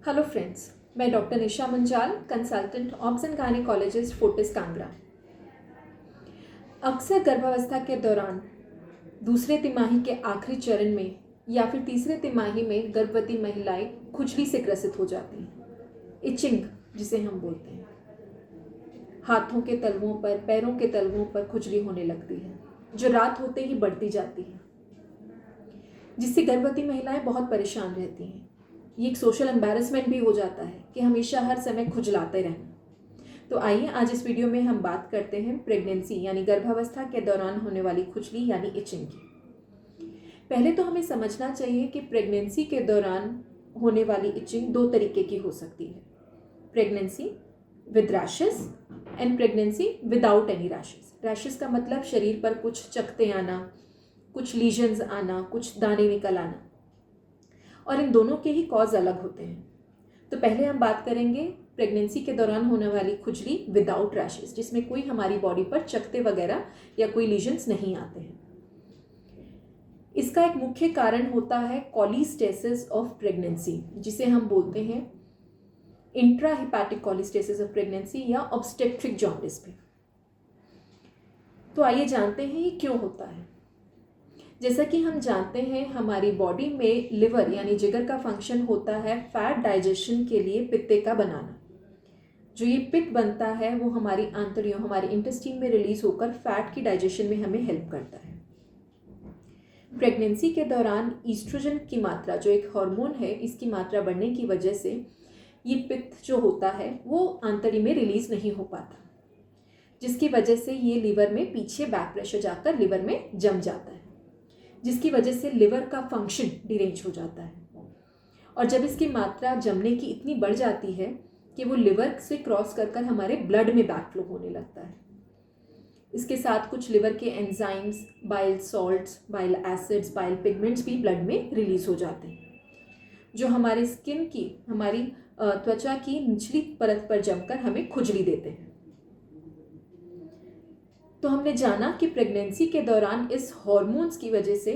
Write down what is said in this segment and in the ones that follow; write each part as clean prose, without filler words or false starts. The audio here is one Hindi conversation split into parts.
हेलो फ्रेंड्स, मैं doctor Nisha Manjal, consultant obs and gynaecologist, Fortis Kangra. अक्सर गर्भावस्था के दौरान दूसरे तिमाही के आखिरी चरण में या फिर तीसरे तिमाही में गर्भवती महिलाएं खुजली से ग्रसित हो जाती हैं। इचिंग जिसे हम बोलते हैं, हाथों के तलवों पर, पैरों के तलवों पर खुजली होने लगती है जो रात होते ही बढ़ती जाती है, जिससे गर्भवती महिलाएं बहुत परेशान रहती हैं। ये एक सोशल एम्बैरेसमेंट भी हो जाता है कि हमेशा हर समय खुजलाते रहें। तो आइए आज इस वीडियो में हम बात करते हैं प्रेगनेंसी यानी गर्भावस्था के दौरान होने वाली खुजली यानी इचिंग की। पहले तो हमें समझना चाहिए कि प्रेगनेंसी के दौरान होने वाली इचिंग दो तरीके की हो सकती है, pregnancy with rashes and pregnancy without any rashes. Rashes का मतलब शरीर पर कुछ चकते आना, कुछ लीजन्स आना, कुछ दाने निकल आना, और इन दोनों के ही कॉज अलग होते हैं। तो पहले हम बात करेंगे प्रेगनेंसी के दौरान होने वाली खुजली विदाउट रैशेस, जिसमें कोई हमारी बॉडी पर चकते वगैरह या कोई लीजन्स नहीं आते हैं। इसका एक मुख्य कारण होता है कॉलीस्टेसिस ऑफ प्रेगनेंसी, जिसे हम बोलते हैं इंट्राहिपैटिक कॉलीस्टेसिस ऑफ प्रेगनेंसी या ऑब्स्टेट्रिक जॉन्डिस भी। तो आइए जानते हैं ये क्यों होता है। जैसा कि हम जानते हैं, हमारी बॉडी में लिवर यानी जिगर का फंक्शन होता है फैट डाइजेशन के लिए पित्ते का बनाना। जो ये पित्त बनता है वो हमारी आंतड़ियों, हमारे इंटेस्टाइन में रिलीज होकर फैट की डाइजेशन में हमें हेल्प करता है। प्रेगनेंसी के दौरान ईस्ट्रोजन की मात्रा, जो एक हार्मोन है, इसकी मात्रा बढ़ने की वजह से ये पित्त जो होता है वो आंतड़ी में रिलीज नहीं हो पाता, जिसकी वजह से ये लिवर में पीछे बैक प्रेशर जाकर लिवर में जम जाता है, जिसकी वजह से लिवर का फंक्शन डिरेंज हो जाता है। और जब इसकी मात्रा जमने की इतनी बढ़ जाती है कि वो लिवर से क्रॉस कर हमारे ब्लड में बैक फ्लो होने लगता है। इसके साथ कुछ लिवर के enzymes, bile salts, bile acids, bile pigments भी ब्लड में रिलीज हो जाते हैं, जो हमारे स्किन की, हमारी त्वचा की निचली परत पर जमकर हमें खुजली देते हैं। तो हमने जाना कि प्रेगनेंसी के दौरान इस हार्मोन्स की वजह से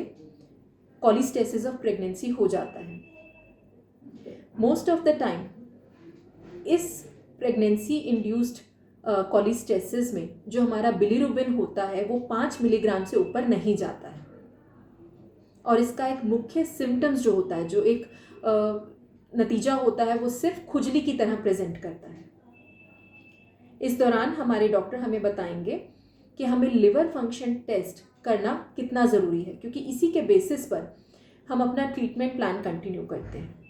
कॉलीस्टेसिस ऑफ प्रेगनेंसी हो जाता है। मोस्ट ऑफ द टाइम इस प्रेगनेंसी इंड्यूस्ड कॉलीस्टेसिस में जो हमारा बिलीरुबिन होता है वो 5 मिलीग्राम से ऊपर नहीं जाता है, और इसका एक मुख्य सिम्टम्स जो होता है, जो एक नतीजा होता है, वो सिर्फ खुजली की तरह प्रेजेंट करता है। इस दौरान हमारे डॉक्टर हमें बताएंगे कि हमें लिवर फंक्शन टेस्ट करना कितना ज़रूरी है, क्योंकि इसी के बेसिस पर हम अपना ट्रीटमेंट प्लान कंटिन्यू करते हैं।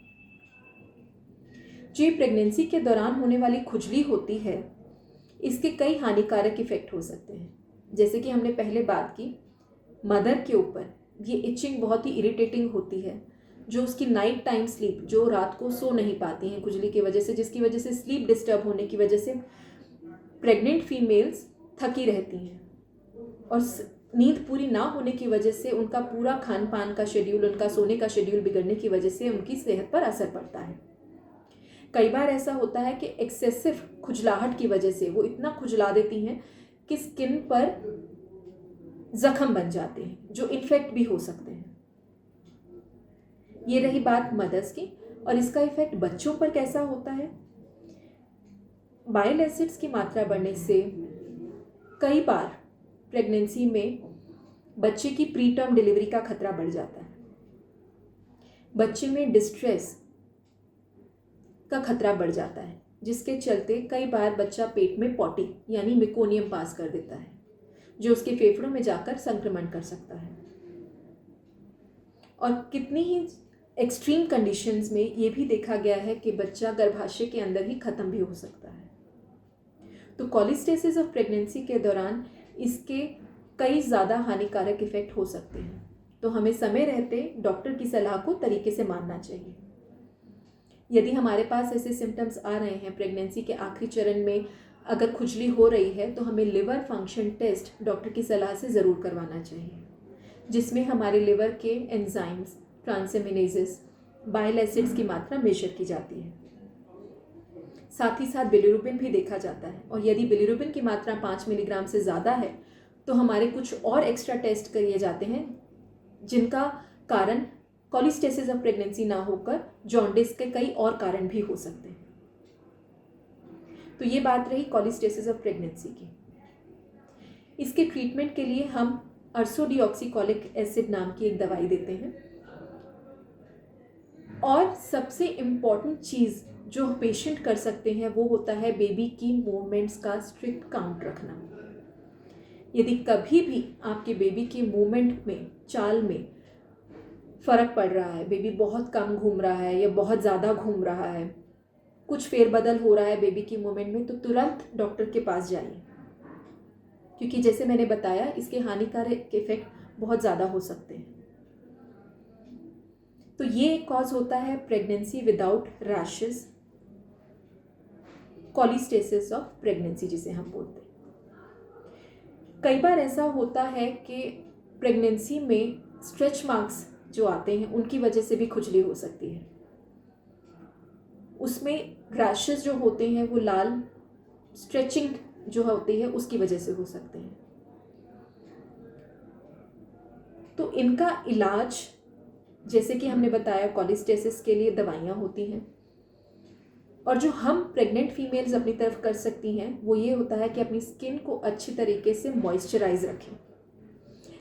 जो प्रेगनेंसी के दौरान होने वाली खुजली होती है, इसके कई हानिकारक इफेक्ट हो सकते हैं। जैसे कि हमने पहले बात की, मदर के ऊपर ये इचिंग बहुत ही इरिटेटिंग होती है, जो उसकी नाइट टाइम स्लीप, जो रात को सो नहीं पाती हैं खुजली की वजह से, जिसकी वजह से स्लीप डिस्टर्ब होने की वजह से प्रेग्नेंट फीमेल्स थकी रहती हैं, और नींद पूरी ना होने की वजह से उनका पूरा खान पान का शेड्यूल, उनका सोने का शेड्यूल बिगड़ने की वजह से उनकी सेहत पर असर पड़ता है। कई बार ऐसा होता है कि एक्सेसिव खुजलाहट की वजह से वो इतना खुजला देती हैं कि स्किन पर जख्म बन जाते हैं, जो इन्फेक्ट भी हो सकते हैं। ये रही बात मदर्स की। और इसका इफेक्ट बच्चों पर कैसा होता है। बाइल एसिड्स की मात्रा बढ़ने से कई बार प्रेगनेंसी में बच्चे की प्री टर्म डिलीवरी का खतरा बढ़ जाता है। बच्चे में डिस्ट्रेस का खतरा बढ़ जाता है, जिसके चलते कई बार बच्चा पेट में पॉटी यानी मेकोनियम पास कर देता है, जो उसके फेफड़ों में जाकर संक्रमण कर सकता है। और कितनी ही एक्सट्रीम कंडीशंस में ये भी देखा गया है कि बच्चा गर्भाशय के अंदर ही खत्म भी हो सकता है। तो कॉलीस्टेसिस ऑफ प्रेगनेंसी के दौरान इसके कई ज़्यादा हानिकारक इफेक्ट हो सकते हैं। तो हमें समय रहते डॉक्टर की सलाह को तरीके से मानना चाहिए। यदि हमारे पास ऐसे सिम्टम्स आ रहे हैं प्रेगनेंसी के आखिरी चरण में, अगर खुजली हो रही है, तो हमें लिवर फंक्शन टेस्ट डॉक्टर की सलाह से ज़रूर करवाना चाहिए, जिसमें हमारे लिवर के एंजाइम्स, ट्रांसएमिनेजेस, बाइल एसिड्स की मात्रा मेजर की जाती है। साथ ही साथ बिलीरुबिन भी देखा जाता है, और यदि बिलीरुबिन की मात्रा 5 मिलीग्राम से ज़्यादा है तो हमारे कुछ और एक्स्ट्रा टेस्ट किए जाते हैं, जिनका कारण कॉलिस्टेसिस ऑफ प्रेगनेंसी ना होकर जॉन्डिस के कई और कारण भी हो सकते हैं। तो ये बात रही कॉलिस्टेसिस ऑफ प्रेगनेंसी की। इसके ट्रीटमेंट के लिए हम अर्सोडिऑक्सीकोलिक एसिड नाम की एक दवाई देते हैं। और सबसे इम्पॉर्टेंट चीज़ जो पेशेंट कर सकते हैं वो होता है बेबी की मूवमेंट्स का स्ट्रिक्ट काउंट रखना। यदि कभी भी आपके बेबी की मूवमेंट में, चाल में फ़र्क पड़ रहा है, बेबी बहुत कम घूम रहा है या बहुत ज़्यादा घूम रहा है, कुछ फेरबदल हो रहा है बेबी की मूवमेंट में, तो तुरंत डॉक्टर के पास जाइए, क्योंकि जैसे मैंने बताया इसके हानिकारक इफेक्ट बहुत ज़्यादा हो सकते हैं। तो ये एक कॉज होता है pregnancy without rashes, cholestasis of pregnancy जिसे हम बोलते हैं। कई बार ऐसा होता है कि प्रेगनेंसी में स्ट्रेच मार्क्स जो आते हैं उनकी वजह से भी खुजली हो सकती है। उसमें रैशेस जो होते हैं वो लाल स्ट्रेचिंग जो होती है उसकी वजह से हो सकते हैं। तो इनका इलाज, जैसे कि हमने बताया, कॉलिस्टेसिस के लिए दवाइयाँ होती हैं, और जो हम प्रेग्नेंट फीमेल्स अपनी तरफ कर सकती हैं वो ये होता है कि अपनी स्किन को अच्छी तरीके से मॉइस्चराइज रखें।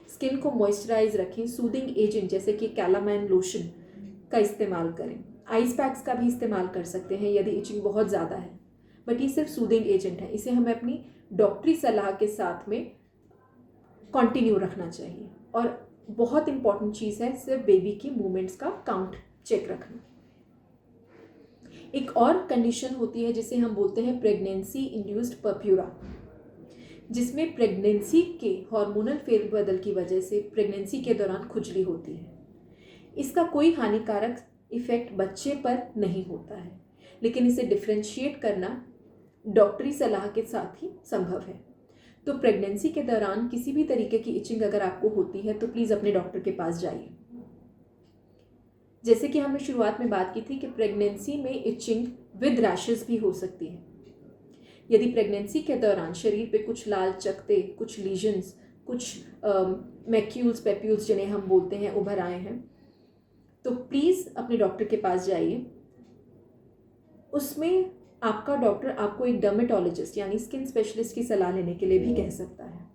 स्किन को मॉइस्चराइज रखें, सूदिंग एजेंट जैसे कि कैलामैन लोशन का इस्तेमाल करें। आइस पैक्स का भी इस्तेमाल कर सकते हैं यदि इचिंग बहुत ज़्यादा है, बट ये सिर्फ सूदिंग एजेंट है। इसे हमें अपनी डॉक्टरी सलाह के साथ में कंटिन्यू रखना चाहिए। और बहुत इंपॉर्टेंट चीज़ है सिर्फ बेबी की मूवमेंट्स का काउंट चेक रखना। एक और कंडीशन होती है जिसे हम बोलते हैं प्रेगनेंसी इंड्यूस्ड पर्प्यूरा, जिसमें प्रेगनेंसी के हार्मोनल फेरबदल की वजह से प्रेगनेंसी के दौरान खुजली होती है। इसका कोई हानिकारक इफेक्ट बच्चे पर नहीं होता है, लेकिन इसे डिफ्रेंशिएट करना डॉक्टरी सलाह के साथ ही संभव है। तो प्रेगनेंसी के दौरान किसी भी तरीके की इचिंग अगर आपको होती है तो प्लीज़ अपने डॉक्टर के पास जाइए। जैसे कि हमने शुरुआत में बात की थी कि प्रेगनेंसी में इचिंग विद रैशेस भी हो सकती है। यदि प्रेगनेंसी के दौरान शरीर पे कुछ लाल चकते, कुछ लीजन्स, कुछ मैक्यूल्स, पेप्यूल्स जिन्हें हम बोलते हैं उभर आए हैं, तो प्लीज़ अपने डॉक्टर के पास जाइए। उसमें आपका डॉक्टर आपको एक डर्मेटोलॉजिस्ट यानी स्किन स्पेशलिस्ट की सलाह लेने के लिए भी कह सकता है।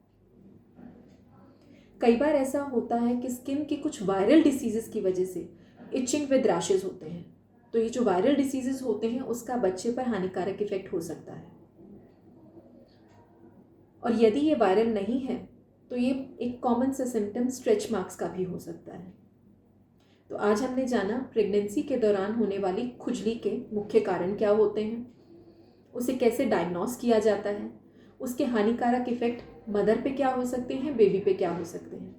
कई बार ऐसा होता है कि स्किन के कुछ वायरल डिसीजेस की वजह से इचिंग विद रैशेस होते हैं। तो ये जो वायरल डिसीजेस होते हैं उसका बच्चे पर हानिकारक इफेक्ट हो सकता है। और यदि ये वायरल नहीं है तो ये एक कॉमन सा सिम्टम स्ट्रेच मार्क्स का भी हो सकता है। तो आज हमने जाना प्रेगनेंसी के दौरान होने वाली खुजली के मुख्य कारण क्या होते हैं, उसे कैसे डायग्नोस किया जाता है, उसके हानिकारक इफेक्ट मदर पे क्या हो सकते हैं, बेबी पे क्या हो सकते हैं।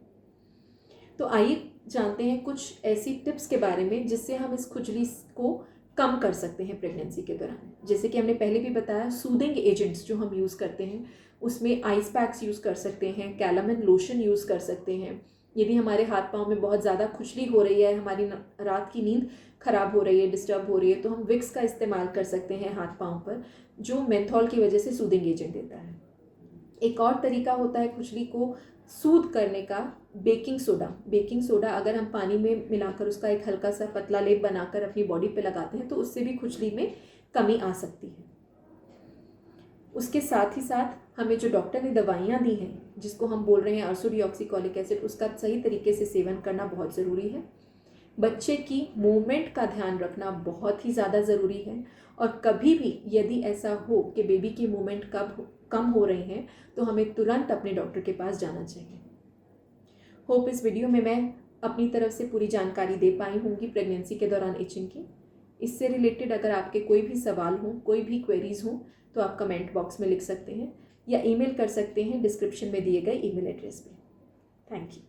तो आइए जानते हैं कुछ ऐसी टिप्स के बारे में जिससे हम इस खुजली को कम कर सकते हैं प्रेगनेंसी के दौरान। जैसे कि हमने पहले भी बताया, सूदिंग एजेंट्स जो हम यूज़ करते हैं उसमें आइस पैक्स यूज़ कर सकते हैं, कैलामैन लोशन यूज़ कर सकते हैं। यदि हमारे हाथ पाँव में बहुत ज़्यादा खुजली हो रही है, हमारी रात की नींद खराब हो रही है, डिस्टर्ब हो रही है, तो हम विक्स का इस्तेमाल कर सकते हैं हाथ पाँव पर, जो मेंथॉल की वजह से सूदिंग एजेंट देता है। एक और तरीका होता है खुजली को सूद करने का, बेकिंग सोडा। बेकिंग सोडा अगर हम पानी में मिलाकर उसका एक हल्का सा पतला लेप बनाकर अपनी बॉडी पे लगाते हैं तो उससे भी खुजली में कमी आ सकती है। उसके साथ ही साथ हमें जो डॉक्टर ने दवाइयाँ दी हैं जिसको हम बोल रहे हैं अर्सोडिऑक्सीकोलिक एसिड, उसका सही तरीके से सेवन करना बहुत ज़रूरी है। बच्चे की मूवमेंट का ध्यान रखना बहुत ही ज़्यादा ज़रूरी है। और कभी भी यदि ऐसा हो कि बेबी की मूवमेंट कम हो रही हैं तो हमें तुरंत अपने डॉक्टर के पास जाना चाहिए। होप इस वीडियो में मैं अपनी तरफ से पूरी जानकारी दे पाई होंगी प्रेगनेंसी के दौरान इचिंग की। इससे रिलेटेड अगर आपके कोई भी सवाल हो, कोई भी क्वेरीज हो, तो आप कमेंट बॉक्स में लिख सकते हैं या ईमेल कर सकते हैं डिस्क्रिप्शन में दिए गए ईमेल एड्रेस पे। Thank you.